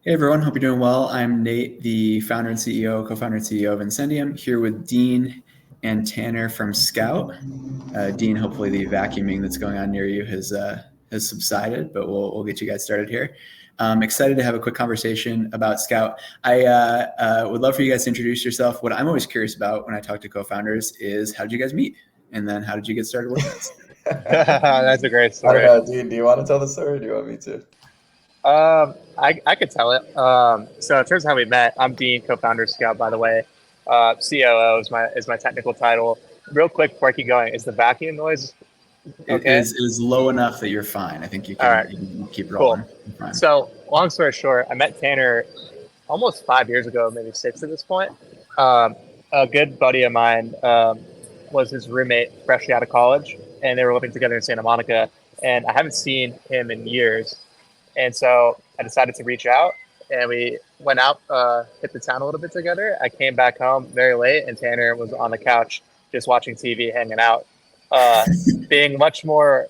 Hey everyone, hope you're doing well. I'm Nate, the founder and CEO, co-founder and CEO of Incendium, here with Dean and Tanner from Scout. Dean, hopefully the vacuuming that's going on near you has subsided, but we'll get you guys started here. I'm excited to have a quick conversation about Scout. I would love for you guys to introduce yourself. What I'm always curious about when I talk to co-founders is how did you guys meet? And then how did you get started working with us? That's a great I don't story. know, Dean, do you want to tell the story or do you want me to? I could tell it. So in terms of how we met, I'm Dean, co-founder of Scout, by the way. COO is my technical title. Real quick before I keep going, is the vacuum noise It okay? is low enough that you're fine. I think you All right, can keep cool. rolling. You're fine. So long story short, I met Tanner almost 5 years ago, maybe six at this point. Um, a good buddy of mine was his roommate freshly out of college, and they were living together in Santa Monica. And I haven't seen him in years. And so I decided to reach out, and we went out, hit the town a little bit together. I came back home very late, and Tanner was on the couch just watching TV, hanging out, uh, being much more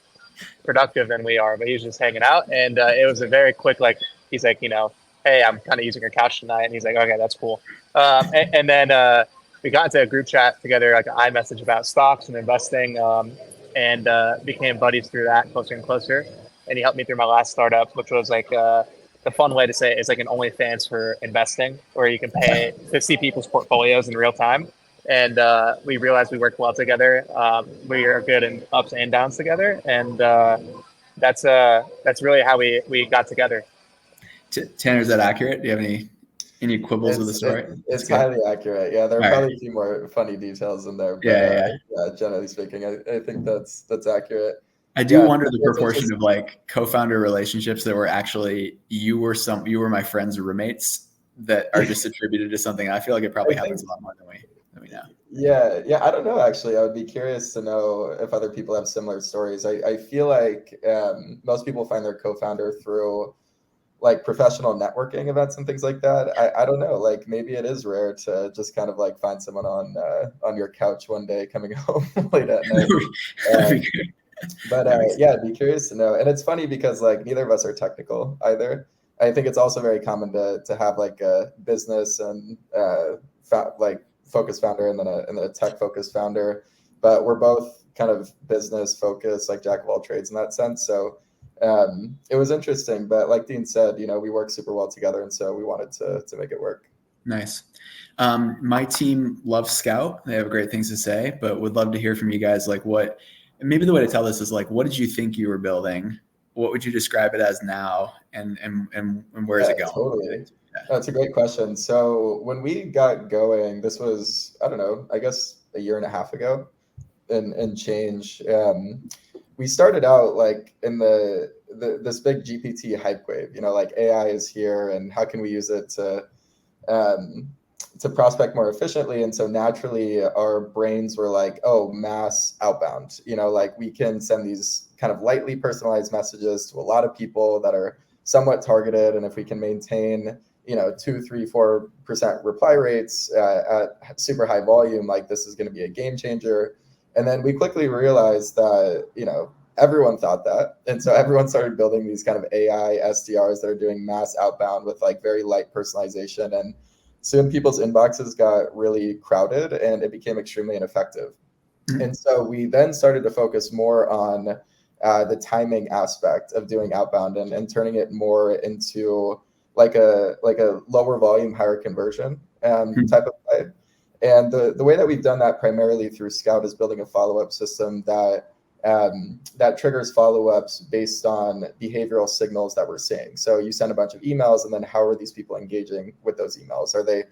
productive than we are, but he was just hanging out. And it was a very quick, like, he's like, hey, I'm kind of using your couch tonight. And he's like, okay, that's cool. And then we got into a group chat together, like an iMessage about stocks and investing, and became buddies through that, closer and closer. And he helped me through my last startup, which was like the fun way to say it is like an OnlyFans for investing, where you can pay to see people's portfolios in real time. And we realized we work well together. We are good in ups and downs together, and that's really how we got together. Tanner, is that accurate? Do you have any quibbles with the story? It's highly accurate. Yeah, there are All probably right. a few more funny details in there, but Yeah. yeah, generally speaking, I think that's accurate. I do Yeah, wonder the it's proportion of like co-founder relationships that were actually you were my friends or roommates that are just attributed to something. I feel like it probably happens a lot more than we know. Yeah, I don't know, actually. I would be curious to know if other people have similar stories. I feel like most people find their co-founder through like professional networking events and things like that. I don't know, like maybe it is rare to just kind of like find someone on your couch one day coming home late at night. That'd be Um, good. but yeah, I'd be curious to know. And it's funny because like neither of us are technical either. I think it's also very common to have like a business and like focused founder and then a tech focused founder. But we're both kind of business focused, like jack of all trades in that sense. So it was interesting. But like Dean said, we work super well together, and so we wanted to make it work. Nice. My team loves Scout. They have great things to say, but would love to hear from you guys. Like maybe the way to tell this is like, what did you think you were building? What would you describe it as now? And where is Yeah, it going? totally. Yeah. That's a great question. So when we got going, this was, I don't know, I guess a year and a half ago and change. We started out like in this big GPT hype wave, like AI is here and how can we use it um, to prospect more efficiently. And so naturally our brains were like, oh, mass outbound, like we can send these kind of lightly personalized messages to a lot of people that are somewhat targeted. And if we can maintain, 2, 3, 4% reply rates at super high volume, like this is going to be a game changer. And then we quickly realized that, everyone thought that. And so everyone started building these kind of AI SDRs that are doing mass outbound with like very light personalization. And soon people's inboxes got really crowded and it became extremely ineffective. Mm-hmm. And so we then started to focus more on the timing aspect of doing outbound and turning it more into like a lower volume, higher conversion type of play. And the way that we've done that primarily through Scout is building a follow-up system that triggers follow-ups based on behavioral signals that we're seeing. So you send a bunch of emails, and then how are these people engaging with those emails? Are they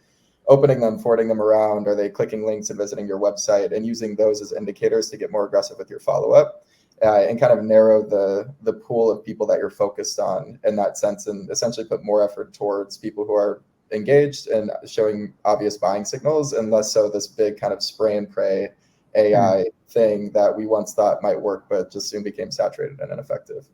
opening them, forwarding them around? Are they clicking links and visiting your website, and using those as indicators to get more aggressive with your follow-up and kind of narrow the pool of people that you're focused on in that sense, and essentially put more effort towards people who are engaged and showing obvious buying signals, and less so this big kind of spray and pray AI thing that we once thought might work, but just soon became saturated and ineffective.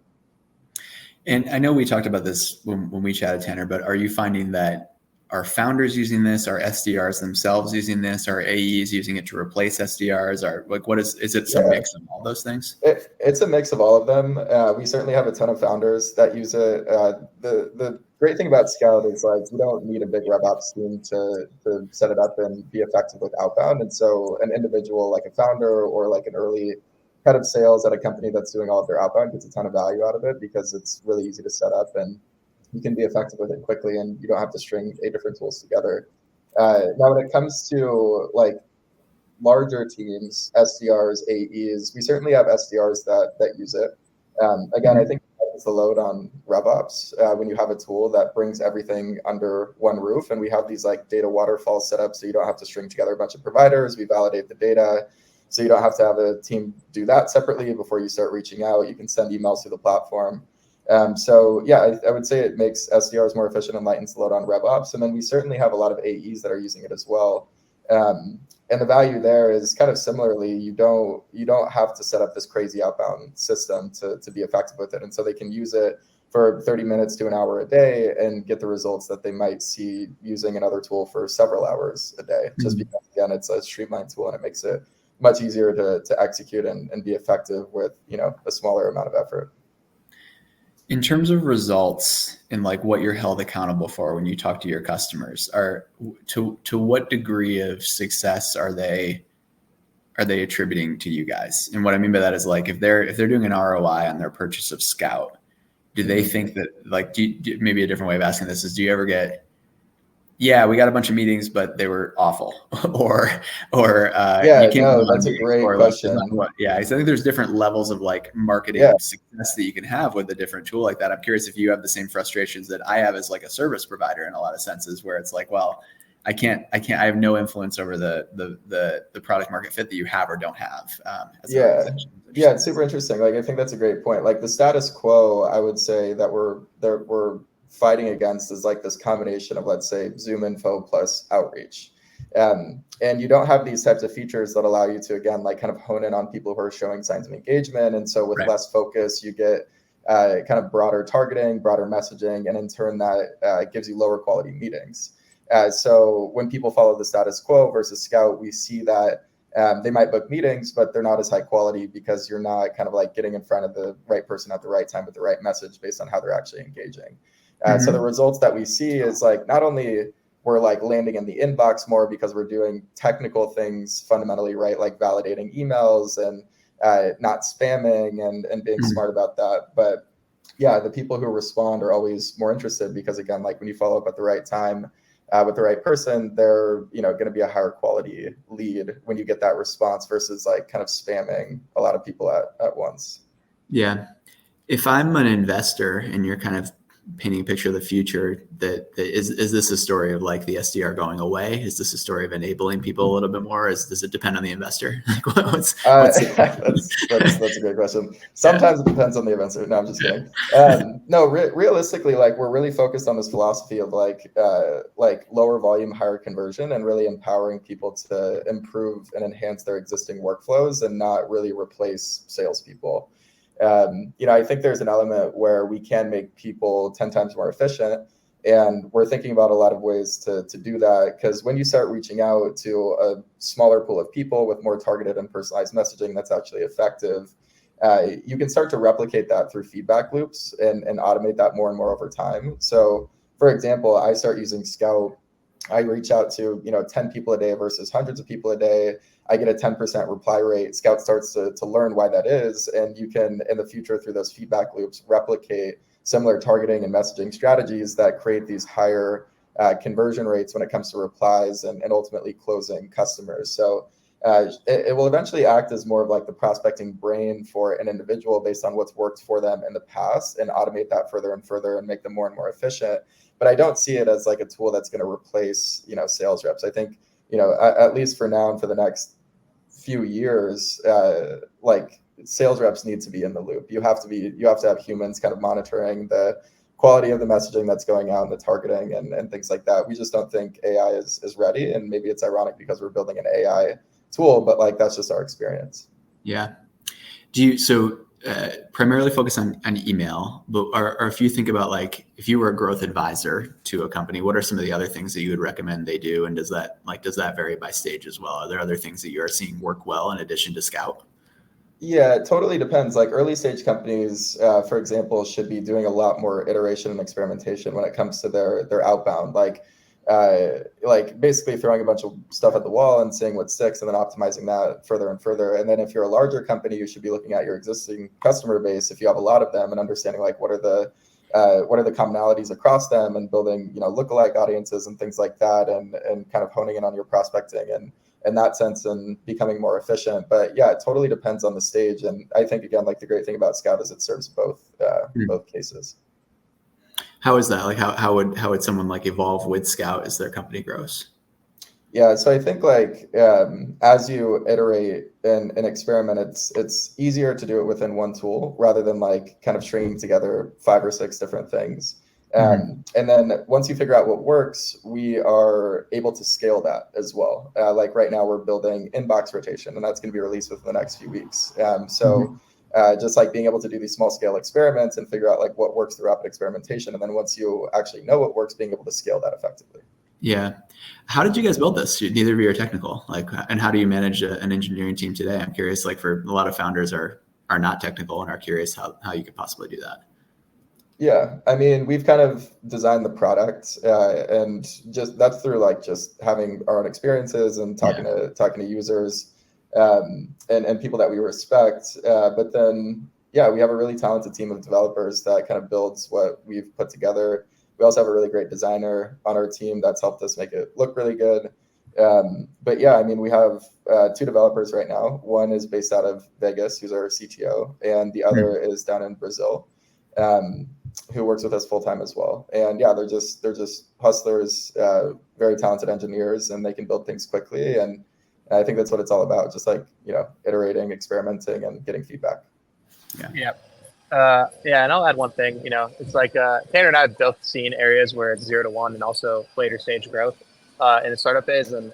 And I know we talked about this when we chatted, Tanner, but are you finding that are founders using this? Are SDRs themselves using this? Are AEs using it to replace SDRs? Are like, what is it some mix of all those things? It's a mix of all of them. We certainly have a ton of founders that use it. The great thing about Scout is like you don't need a big RevOps team to set it up and be effective with Outbound. And so an individual like a founder or like an early head of sales at a company that's doing all of their outbound gets a ton of value out of it because it's really easy to set up and you can be effective with it quickly and you don't have to string 8 different tools together. Now, when it comes to like larger teams, SDRs, AEs, we certainly have SDRs that use it. Again, I think it's the load on RevOps when you have a tool that brings everything under one roof, and we have these like data waterfalls set up so you don't have to string together a bunch of providers. We validate the data, so you don't have to have a team do that separately before you start reaching out. You can send emails through the platform. So yeah, I would say it makes SDRs more efficient and lightens the load on RevOps. And then we certainly have a lot of AEs that are using it as well. And the value there is kind of similarly, you don't have to set up this crazy outbound system to be effective with it. And so they can use it for 30 minutes to an hour a day and get the results that they might see using another tool for several hours a day, just because again, it's a streamlined tool and it makes it much easier to execute and be effective with, a smaller amount of effort. In terms of results and like what you're held accountable for when you talk to your customers, to what degree of success are they attributing to you guys? And what I mean by that is like if they're doing an ROI on their purchase of Scout, do they think that like maybe a different way of asking this is, do you ever get, yeah, we got a bunch of meetings, but they were awful, or you can't. No, that's a great question. Like, I think there's different levels of like marketing success that you can have with a different tool like that. I'm curious if you have the same frustrations that I have as like a service provider in a lot of senses, where it's like, well, I have no influence over the product market fit that you have or don't have. It's super interesting. Like I think that's a great point. Like the status quo, I would say that we're fighting against is like this combination of, let's say, Zoom info plus outreach. And you don't have these types of features that allow you to, again, like kind of hone in on people who are showing signs of engagement. And so with less focus, you get kind of broader targeting, broader messaging, and in turn that gives you lower quality meetings. So when people follow the status quo versus Scout, we see that they might book meetings, but they're not as high quality because you're not kind of like getting in front of the right person at the right time with the right message based on how they're actually engaging. So the results that we see is like not only we're like landing in the inbox more because we're doing technical things fundamentally right, like validating emails and not spamming and being smart about that. But yeah, the people who respond are always more interested because again, like when you follow up at the right time with the right person, they're going to be a higher quality lead when you get that response versus like kind of spamming a lot of people at once. Yeah. If I'm an investor and you're kind of painting a picture of the future, that is this a story of like the SDR going away? Is this a story of enabling people a little bit more? Does it depend on the investor? Like what's that's a great question. Sometimes it depends on the investor. No, I'm just kidding. No, realistically, like we're really focused on this philosophy of like lower volume, higher conversion, and really empowering people to improve and enhance their existing workflows and not really replace salespeople. I think there's an element where we can make people 10 times more efficient. And we're thinking about a lot of ways to do that, because when you start reaching out to a smaller pool of people with more targeted and personalized messaging that's actually effective, you can start to replicate that through feedback loops and automate that more and more over time. So for example, I start using Scout. I reach out to 10 people a day versus hundreds of people a day. I get a 10% reply rate. Scout starts to learn why that is. And you can, in the future, through those feedback loops, replicate similar targeting and messaging strategies that create these higher conversion rates when it comes to replies and ultimately closing customers. So it will eventually act as more of like the prospecting brain for an individual based on what's worked for them in the past and automate that further and further and make them more and more efficient. But I don't see it as like a tool that's going to replace, sales reps. I think, at least for now and for the next few years, like sales reps need to be in the loop. You have to have humans kind of monitoring the quality of the messaging that's going out and the targeting and things like that. We just don't think AI is ready. And maybe it's ironic because we're building an AI tool, but like, that's just our experience. Yeah. primarily focus on email, but or if you think about like if you were a growth advisor to a company, what are some of the other things that you would recommend they do? And does that vary by stage as well? Are there other things that you are seeing work well in addition to Scout? Yeah, it totally depends. Like early stage companies, for example, should be doing a lot more iteration and experimentation when it comes to their outbound. Like basically throwing a bunch of stuff at the wall and seeing what sticks, and then optimizing that further and further. And then if you're a larger company, you should be looking at your existing customer base if you have a lot of them, and understanding like what are the commonalities across them, and building lookalike audiences and things like that, and kind of honing in on your prospecting and in that sense, and becoming more efficient. But yeah, it totally depends on the stage. And I think again, like the great thing about Scout is it serves both cases. How is that? Like how would someone like evolve with Scout as their company grows? Yeah, so I think like as you iterate and experiment, it's easier to do it within one tool rather than like kind of stringing together 5 or 6 different things. And then once you figure out what works, we are able to scale that as well. Like right now, we're building inbox rotation, and that's going to be released within the next few weeks. Just like being able to do these small scale experiments and figure out like what works through rapid experimentation, and then once you actually know what works, being able to scale that effectively. Yeah. How did you guys build this? Neither of you are technical. Like, and how do you manage an engineering team today? I'm curious. Like, for a lot of founders are not technical and are curious how you could possibly do that. Yeah, I mean, we've kind of designed the product, and just that's through like just having our own experiences and talking to users, and people that we respect. But then, yeah, we have a really talented team of developers that kind of builds what we've put together. We also have a really great designer on our team that's helped us make it look really good. But yeah, I mean, we have 2 developers right now. One is based out of Vegas, who's our CTO, and the other is down in Brazil, who works with us full time as well. And yeah, they're just hustlers, very talented engineers, and they can build things quickly. And I think that's what it's all about, just like iterating, experimenting, and getting feedback. Yeah. And I'll add one thing. It's like Tanner and I have both seen areas where it's 0 to 1 and also later stage growth in the startup phase, and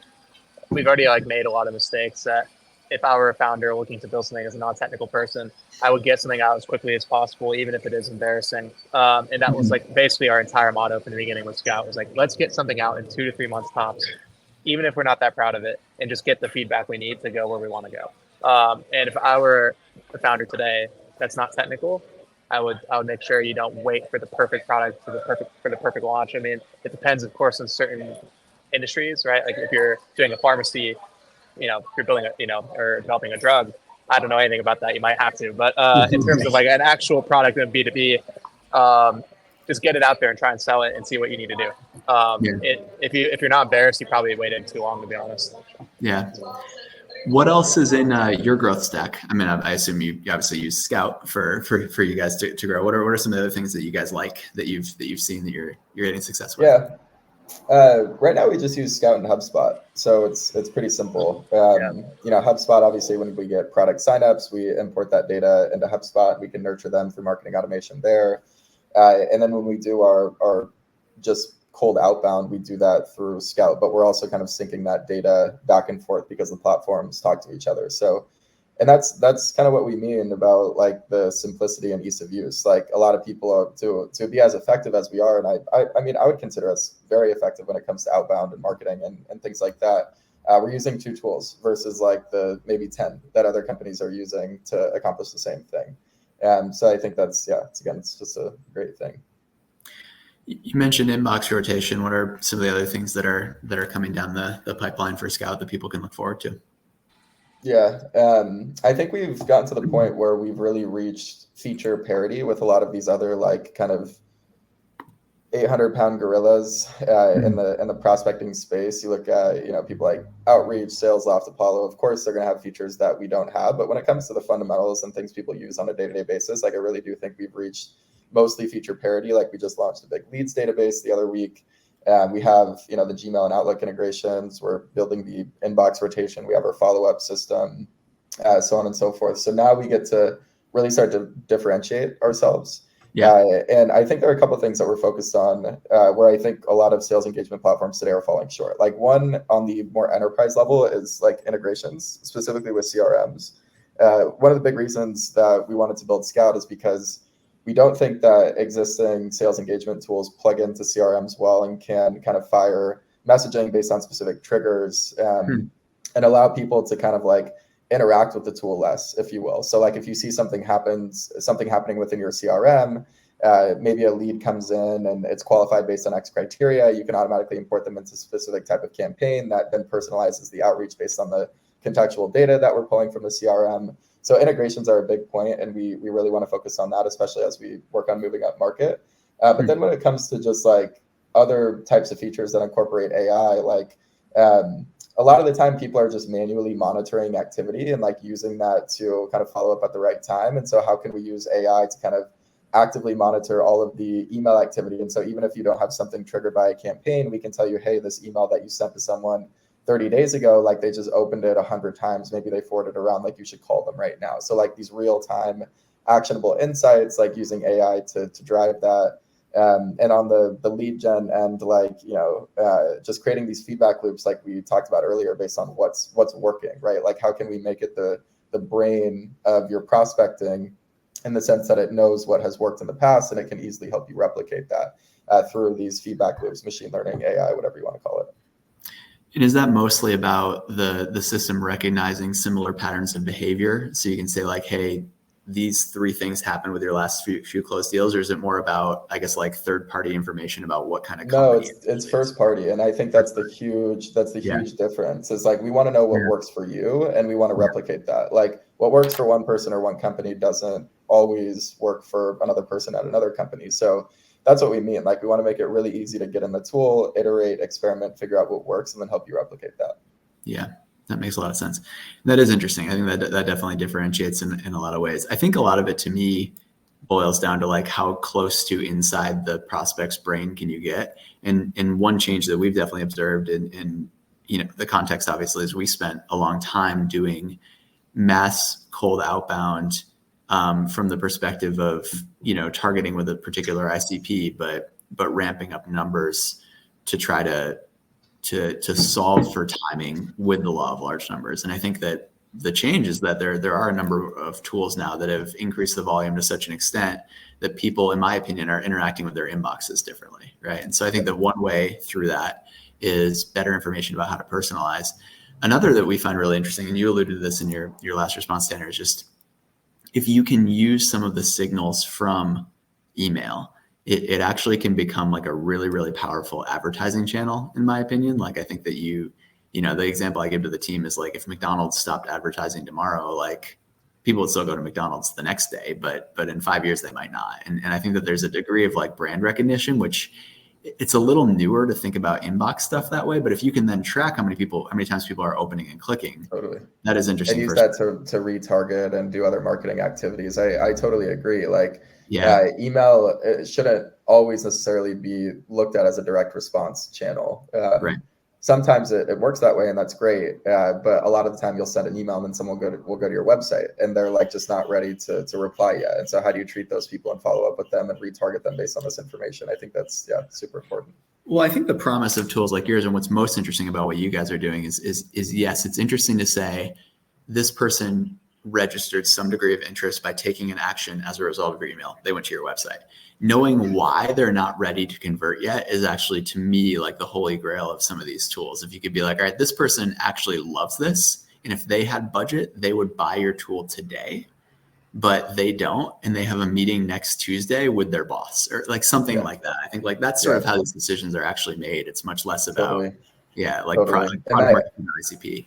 we've already like made a lot of mistakes that if I were a founder looking to build something as a non-technical person, I would get something out as quickly as possible, even if it is embarrassing. And that was like basically our entire motto from the beginning with Scout was like, let's get something out in 2 to 3 months tops, even if we're not that proud of it, and just get the feedback we need to go where we want to go. And if I were a founder today that's not technical, I would make sure you don't wait for the perfect product for the perfect launch. I mean, it depends, of course, on certain industries, right? Like if you're doing a pharmacy, if you're building or developing a drug, I don't know anything about that. You might have to, but in terms of like an actual product in B2B, just get it out there and try and sell it and see what you need to do. If you're not embarrassed, you probably waited too long, to be honest. Yeah. What else is in your growth stack? I mean, I assume you obviously use Scout for you guys to grow. What are some of the other things that you guys like that you've seen that you're getting success with? Yeah. Right now we just use Scout and HubSpot, so it's pretty simple. HubSpot, obviously, when we get product signups, we import that data into HubSpot. We can nurture them through marketing automation there, and then when we do our just cold outbound, we do that through Scout. But we're also kind of syncing that data back and forth because the platforms talk to each other. So. And that's kind of what we mean about like the simplicity and ease of use. Like a lot of people are to be as effective as we are. And I mean, I would consider us very effective when it comes to outbound and marketing and things like that. We're using 2 tools versus like the maybe 10 that other companies are using to accomplish the same thing. So I think it's just a great thing. You mentioned inbox rotation. What are some of the other things that are coming down the pipeline for Scout that people can look forward to? Yeah, I think we've gotten to the point where we've really reached feature parity with a lot of these other like kind of 800-pound gorillas in the prospecting space. You look at people like Outreach, SalesLoft, Apollo. Of course, they're going to have features that we don't have, but when it comes to the fundamentals and things people use on a day-to-day basis, like I really do think we've reached mostly feature parity. Like we just launched a big leads database the other week. We have, the Gmail and Outlook integrations. We're building the inbox rotation. We have our follow-up system, so on and so forth. So now we get to really start to differentiate ourselves. And I think there are a couple of things that we're focused on where I think a lot of sales engagement platforms today are falling short. Like one on the more enterprise level is like integrations, specifically with CRMs. one of the big reasons that we wanted to build Scout is because we don't think that existing sales engagement tools plug into CRMs well and can kind of fire messaging based on specific triggers, and allow people to kind of like interact with the tool less, if you will. So like if you see something happening within your CRM, maybe a lead comes in and it's qualified based on X criteria, you can automatically import them into a specific type of campaign that then personalizes the outreach based on the contextual data that we're pulling from the CRM. So integrations are a big point, and we really want to focus on that, especially as we work on moving up market. But then when it comes to just like other types of features that incorporate AI, like a lot of the time people are just manually monitoring activity and like using that to kind of follow up at the right time. And so how can we use AI to kind of actively monitor all of the email activity? And so even if you don't have something triggered by a campaign, we can tell you, hey, this email that you sent to someone 30 days ago, like they just opened it 100 times, maybe they forwarded around, like you should call them right now. So like these real-time actionable insights, like using AI to drive that. And on the lead gen end, like, just creating these feedback loops like we talked about earlier based on what's working, right? Like how can we make it the brain of your prospecting in the sense that it knows what has worked in the past and it can easily help you replicate that through these feedback loops, machine learning, AI, whatever you want to call it. And is that mostly about the system recognizing similar patterns of behavior? So you can say like, hey, these 3 things happened with your last few closed deals, or is it more about, I guess, like third-party information about what kind of company? No, it's first party, and I think that's the huge difference. Is like we want to know what works for you, and we want to replicate that. Like what works for one person or one company doesn't always work for another person at another company. So that's what we mean. Like we want to make it really easy to get in the tool, iterate, experiment, figure out what works, and then help you replicate that. Yeah, that makes a lot of sense. That is interesting. I think that definitely differentiates in a lot of ways. I think a lot of it to me boils down to like how close to inside the prospect's brain can you get. And one change that we've definitely observed in the context obviously is we spent a long time doing mass cold outbound from the perspective of targeting with a particular ICP, but ramping up numbers to try to solve for timing with the law of large numbers. And I think that the change is that there are a number of tools now that have increased the volume to such an extent that people, in my opinion, are interacting with their inboxes differently, right? And so I think that one way through that is better information about how to personalize. Another that we find really interesting, and you alluded to this in your last response, Tanner, is just if you can use some of the signals from email, it actually can become like a really, really powerful advertising channel, in my opinion. Like I think that the example I give to the team is like if McDonald's stopped advertising tomorrow, like people would still go to McDonald's the next day, but in 5 years they might not. And I think that there's a degree of like brand recognition, which it's a little newer to think about inbox stuff that way. But if you can then track how many times people are opening and clicking, totally, that is interesting. And use that to retarget and do other marketing activities. I totally agree. Like email shouldn't always necessarily be looked at as a direct response channel. Right. Sometimes it works that way, and that's great. But a lot of the time you'll send an email and then someone will go to your website and they're like just not ready to reply yet. And so how do you treat those people and follow up with them and retarget them based on this information? I think that's super important. Well, I think the promise of tools like yours and what's most interesting about what you guys are doing is yes, it's interesting to say this person registered some degree of interest by taking an action as a result of your email. They went to your website. Knowing why they're not ready to convert yet is actually, to me, like the holy grail of some of these tools. If you could be like, all right, this person actually loves this, and if they had budget, they would buy your tool today, but they don't, and they have a meeting next Tuesday with their boss or like something like that. I think like that's sort of how these decisions are actually made. It's much less about product marketing or ICP.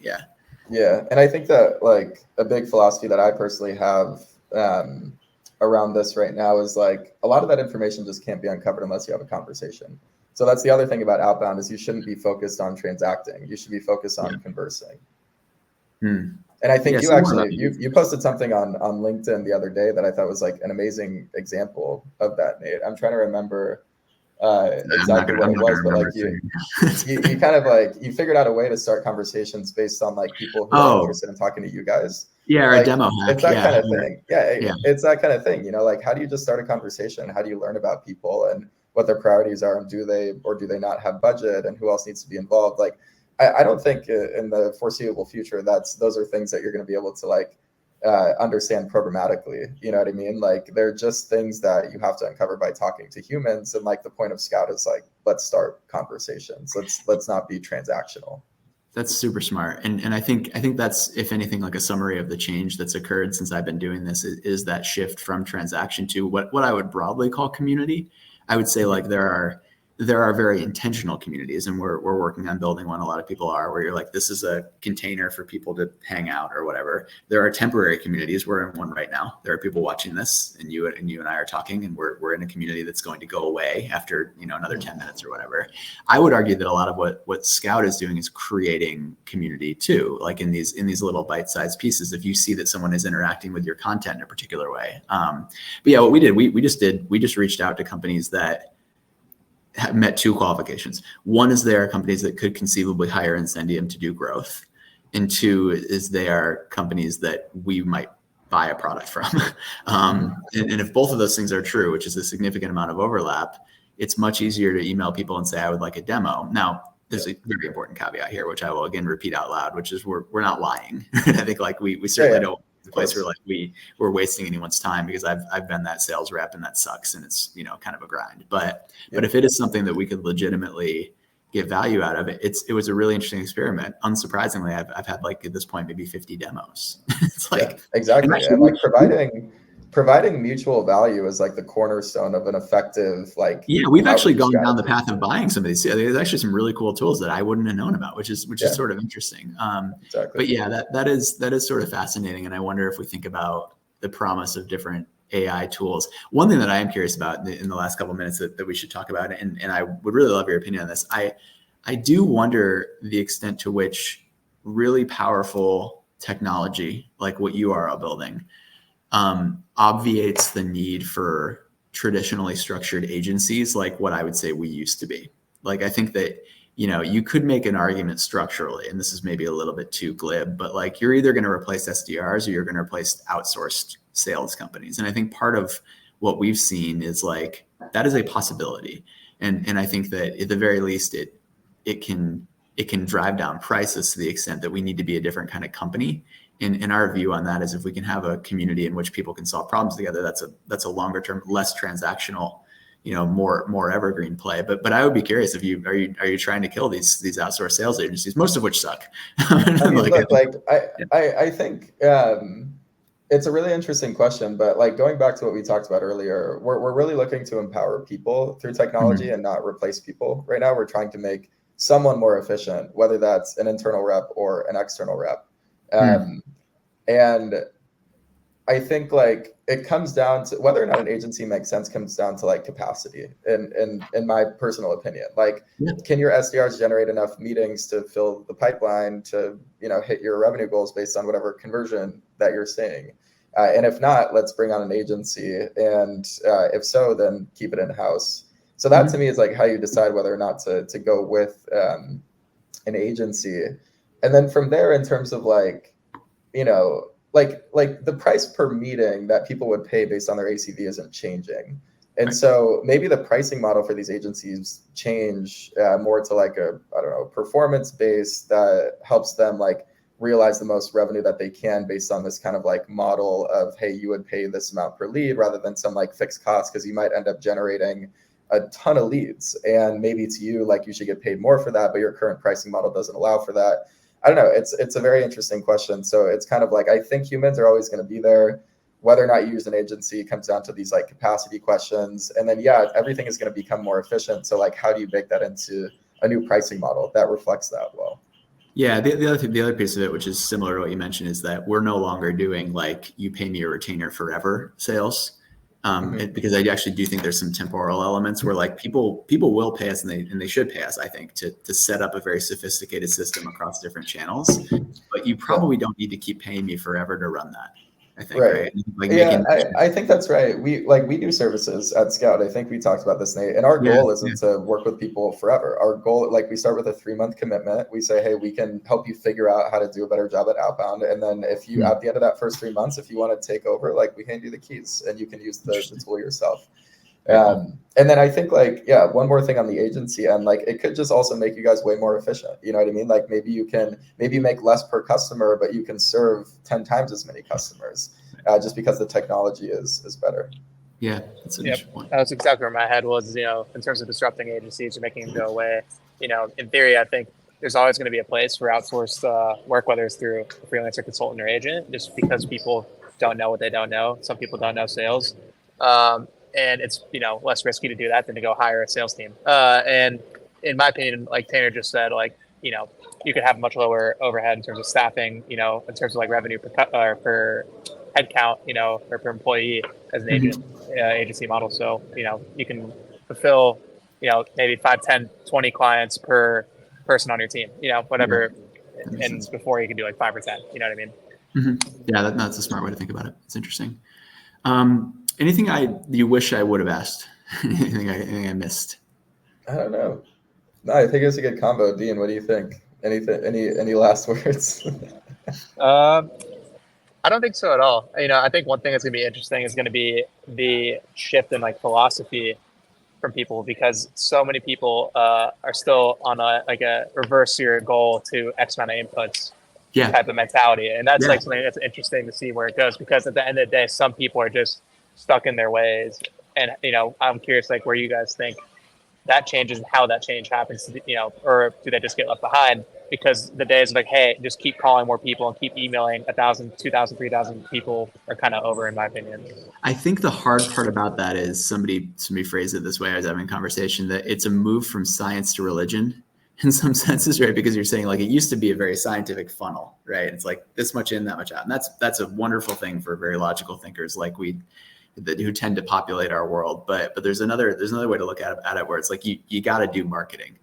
Yeah. And I think that like a big philosophy that I personally have around this right now is like a lot of that information just can't be uncovered unless you have a conversation. So that's the other thing about outbound is you shouldn't be focused on transacting. You should be focused on conversing. And I think you posted something on LinkedIn the other day that I thought was like an amazing example of that, Nate. I'm trying to remember exactly what it was, but like you kind of like you figured out a way to start conversations based on like people who are interested in talking to you guys. Yeah, like, our demo hack. It's that kind of thing. It's that kind of thing. Like how do you just start a conversation? How do you learn about people and what their priorities are, and do they not have budget, and who else needs to be involved? Like I don't think in the foreseeable future those are things that you're going to be able to like understand programmatically. You know what I mean? Like they're just things that you have to uncover by talking to humans. And like the point of Scout is like, let's start conversations. Let's not be transactional. That's super smart. And I think that's, if anything, like a summary of the change that's occurred since I've been doing this is that shift from transaction to what I would broadly call community. I would say like there are very intentional communities, and we're working on building one. A lot of people are, where you're like, this is a container for people to hang out or whatever. There are temporary communities. We're in one right now. There are people watching this, and you and I are talking, and we're in a community that's going to go away after another 10 minutes or whatever. I would argue that a lot of what Scout is doing is creating community too, like in these little bite-sized pieces. If you see that someone is interacting with your content in a particular way, but yeah, what we did, we just reached out to companies that have met two qualifications. One is they are companies that could conceivably hire Incendium to do growth. And two is they are companies that we might buy a product from. And if both of those things are true, which is a significant amount of overlap, it's much easier to email people and say, I would like a demo. Now, there's a very important caveat here, which I will again repeat out loud, which is we're not lying. I think like we certainly don't the place where like we're wasting anyone's time, because I've been that sales rep and that sucks, and it's kind of a grind. But if it is something that we could legitimately get value out of it, it was a really interesting experiment. Unsurprisingly, I've had like at this point maybe 50 demos. It's like exactly, and like providing mutual value is like the cornerstone of an effective we've actually gone down the path of buying some of these. There's actually some really cool tools that I wouldn't have known about, which is sort of interesting. Exactly. But yeah, that is sort of fascinating, and I wonder if we think about the promise of different AI tools. One thing that I am curious about in the last couple of minutes that we should talk about, and I would really love your opinion on this. I do wonder the extent to which really powerful technology like what you are building obviates the need for traditionally structured agencies like what I would say we used to be. Like I think that you could make an argument structurally, and this is maybe a little bit too glib, but like you're either going to replace SDRs or you're going to replace outsourced sales companies. And I think part of what we've seen is like that is a possibility. And I think that at the very least it can drive down prices to the extent that we need to be a different kind of company. And our view on that is if we can have a community in which people can solve problems together, that's a longer term, less transactional, more evergreen play. But I would be curious if are you trying to kill these outsourced sales agencies, most of which suck? I think it's a really interesting question, but like going back to what we talked about earlier, we're really looking to empower people through technology and not replace people. Right now, we're trying to make someone more efficient, whether that's an internal rep or an external rep. And I think like it comes down to whether or not an agency makes sense comes down to like capacity in my personal opinion. Like, can your SDRs generate enough meetings to fill the pipeline to, hit your revenue goals based on whatever conversion that you're seeing? And if not, let's bring on an agency. And if so, then keep it in-house. So that to me is like how you decide whether or not to go with an agency. And then from there, in terms of like the price per meeting that people would pay based on their ACV isn't changing. And so maybe the pricing model for these agencies change more to like performance base that helps them like realize the most revenue that they can based on this kind of like model of, hey, you would pay this amount per lead rather than some like fixed cost, because you might end up generating a ton of leads. And maybe to you, like you should get paid more for that, but your current pricing model doesn't allow for that. I don't know. It's a very interesting question. So it's kind of like, I think humans are always going to be there. Whether or not you use an agency comes down to these like capacity questions. And then, everything is going to become more efficient. So like, how do you bake that into a new pricing model that reflects that well? Yeah. The other piece of it, which is similar to what you mentioned, is that we're no longer doing like you pay me a retainer forever sales. Because I actually do think there's some temporal elements where like people will pay us and they should pay us, I think, to set up a very sophisticated system across different channels. But you probably don't need to keep paying me forever to run that. I think, right? Like I think that's right. We do services at Scout. I think we talked about this, Nate. And our goal isn't to work with people forever. Our goal, like we start with a 3-month commitment. We say, hey, we can help you figure out how to do a better job at Outbound. And then if you, at the end of that first 3 months, if you want to take over, like we hand you the keys and you can use the tool yourself. And then I think like, yeah, one more thing on the agency end, like it could just also make you guys way more efficient. You know what I mean? Like maybe you make less per customer, but you can serve 10 times as many customers just because the technology is better. Yeah, that's an interesting point. That was exactly where my head was, in terms of disrupting agencies or making them go away. In theory, I think there's always going to be a place for outsourced work, whether it's through a freelancer, consultant, or agent, just because people don't know what they don't know. Some people don't know sales. And it's, less risky to do that than to go hire a sales team. And in my opinion, like Tanner just said, like, you could have much lower overhead in terms of staffing, in terms of like revenue per head count, or per employee as an agent, agency model. So, you can fulfill, maybe 5, 10, 20 clients per person on your team, whatever. Yeah, and before you can do like 5 or 10, you know what I mean? Mm-hmm. Yeah, that's a smart way to think about it. It's interesting. Anything you wish I would have asked? anything I missed? I don't know. No, I think it's a good combo. Dean, what do you think? Any last words? I don't think so at all. I think one thing that's going to be interesting is going to be the shift in like philosophy from people, because so many people are still on a reverse your goal to X amount of inputs type of mentality. And that's like something that's interesting to see where it goes, because at the end of the day, some people are just stuck in their ways. And, I'm curious, like, where you guys think that changes and how that change happens, or do they just get left behind? Because the days of like, hey, just keep calling more people and keep emailing 1,000, 2,000, 3,000 people are kind of over, in my opinion. I think the hard part about that is somebody phrased it this way. I was having a conversation that it's a move from science to religion in some senses, right? Because you're saying like it used to be a very scientific funnel, right? It's like this much in, that much out. And that's a wonderful thing for very logical thinkers like who tend to populate our world. But there's another way to look at it where it's like you got to do marketing.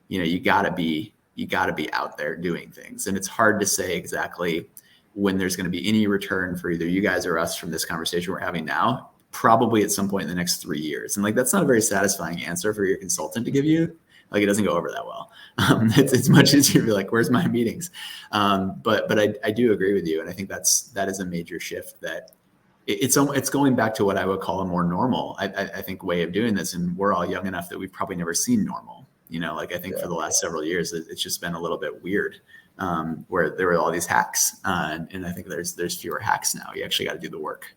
You got to be out there doing things. And it's hard to say exactly when there's going to be any return for either you guys or us from this conversation we're having now, probably at some point in the next 3 years. And like, that's not a very satisfying answer for your consultant to give you. Like, it doesn't go over that well. It's much easier to be like, where's my meetings? But I do agree with you. And I think that is a major shift that it's going back to what I would call a more normal, I think, way of doing this. And we're all young enough that we've probably never seen normal. I think for the last several years, it's just been a little bit weird, where there were all these hacks, and I think there's fewer hacks now. You actually got to do the work.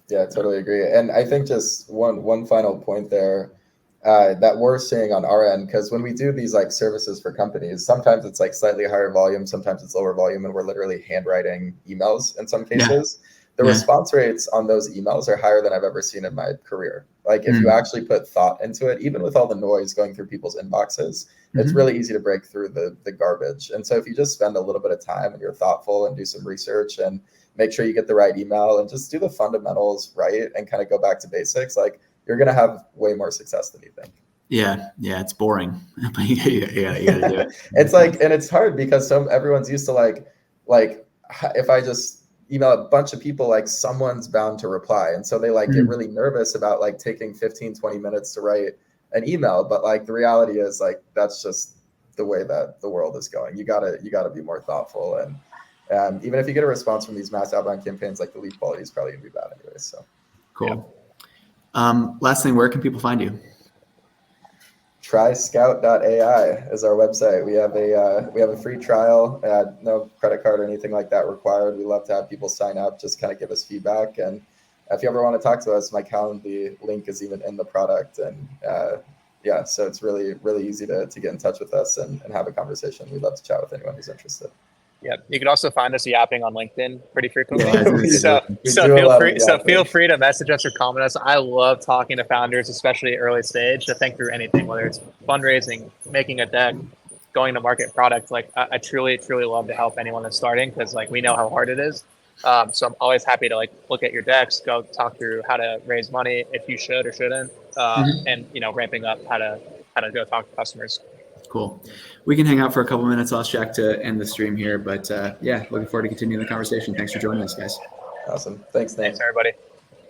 Yeah, I totally agree. And I think just one final point there that we're seeing on our end, because when we do these like services for companies, sometimes it's like slightly higher volume, sometimes it's lower volume, and we're literally handwriting emails in some cases. Yeah. The response rates on those emails are higher than I've ever seen in my career. Like if you actually put thought into it, even with all the noise going through people's inboxes, it's really easy to break through the garbage. And so if you just spend a little bit of time and you're thoughtful and do some research and make sure you get the right email and just do the fundamentals right and kind of go back to basics, like you're going to have way more success than you think. Yeah, it's boring, but you gotta do it. It's like, and it's hard because everyone's used to like if I just email a bunch of people, like someone's bound to reply. And so they like get really nervous about like taking 15, 20 minutes to write an email. But like the reality is like, that's just the way that the world is going. You gotta be more thoughtful. And even if you get a response from these mass outbound campaigns, like the lead quality is probably gonna be bad anyway. So cool. Yeah. Last thing, where can people find you? TryScout.ai is our website. We have a free trial, no credit card or anything like that required. We love to have people sign up, just kind of give us feedback. And if you ever want to talk to us, my Calendly link is even in the product. And so it's really, really easy to get in touch with us and have a conversation. We'd love to chat with anyone who's interested. Yeah, you can also find us yapping on LinkedIn pretty frequently. Yeah, so feel free to message us or comment us. I love talking to founders, especially early stage, to think through anything, whether it's fundraising, making a deck, going to market product. Like I truly, truly love to help anyone that's starting, because like we know how hard it is. So I'm always happy to like look at your decks, go talk through how to raise money if you should or shouldn't, and ramping up how to go talk to customers. Cool. We can hang out for a couple minutes. I'll check to end the stream here, but looking forward to continuing the conversation. Thanks for joining us, guys. Awesome. Thanks, Nate. Thanks, everybody.